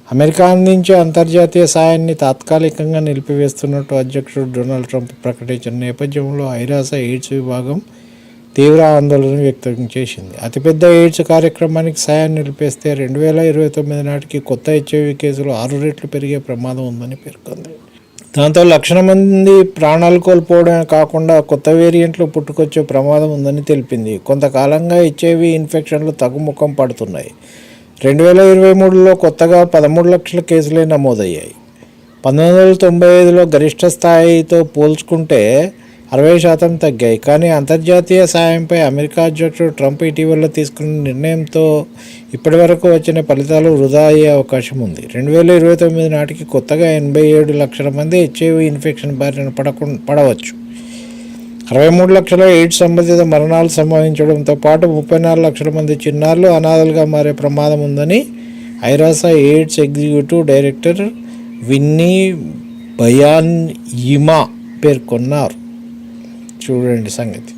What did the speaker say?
America అందించే అంతర్జాతీయ సాయాన్ని తాత్కాలికంగా నిలిపివేస్తున్నట్టు అధ్యక్షుడు డొనాల్డ్ ట్రంప్ ప్రకటించిన నేపథ్యంలో ఐరాస ఎయిడ్స్ విభాగం తీవ్ర ఆందోళన వ్యక్తం చేసింది. అతిపెద్ద ఎయిడ్స్ కార్యక్రమానికి సాయాన్ని నిలిపేస్తే 2029 నాటికి కొత్త హెచ్ఐవి కేసులు 6 రెట్లు పెరిగే ప్రమాదం ఉందని పేర్కొంది. దాంతో లక్షల మంది ప్రాణాలు కోల్పోవడమే కాకుండా కొత్త వేరియంట్లు పుట్టుకొచ్చే ప్రమాదం ఉందని తెలిపింది. కొంతకాలంగా హెచ్ఐవి ఇన్ఫెక్షన్లు తగ్గుముఖం పడుతున్నాయి. 2023లో కొత్తగా 13 లక్షల కేసులే నమోదయ్యాయి. 1995లో గరిష్ట స్థాయితో పోల్చుకుంటే 60% తగ్గాయి. కానీ అంతర్జాతీయ సాయంపై అమెరికా అధ్యక్షుడు ట్రంప్ ఇటీవల తీసుకున్న నిర్ణయంతో ఇప్పటివరకు వచ్చిన ఫలితాలు వృధా అయ్యే అవకాశం ఉంది. 2029 నాటికి కొత్తగా 87 లక్షల మంది హెచ్ఐవి ఇన్ఫెక్షన్ బారిన పడవచ్చు. 63 లక్షల ఎయిడ్స్ సంబంధిత మరణాలు సంభవించడంతో పాటు 34 లక్షల మంది చిన్నారులు అనాథలుగా మారే ప్రమాదం ఉందని ఐరాస ఎయిడ్స్ ఎగ్జిక్యూటివ్ డైరెక్టర్ విన్నీ బయాన్యిమా పేర్కొన్నారు. చూడండి సంగతి.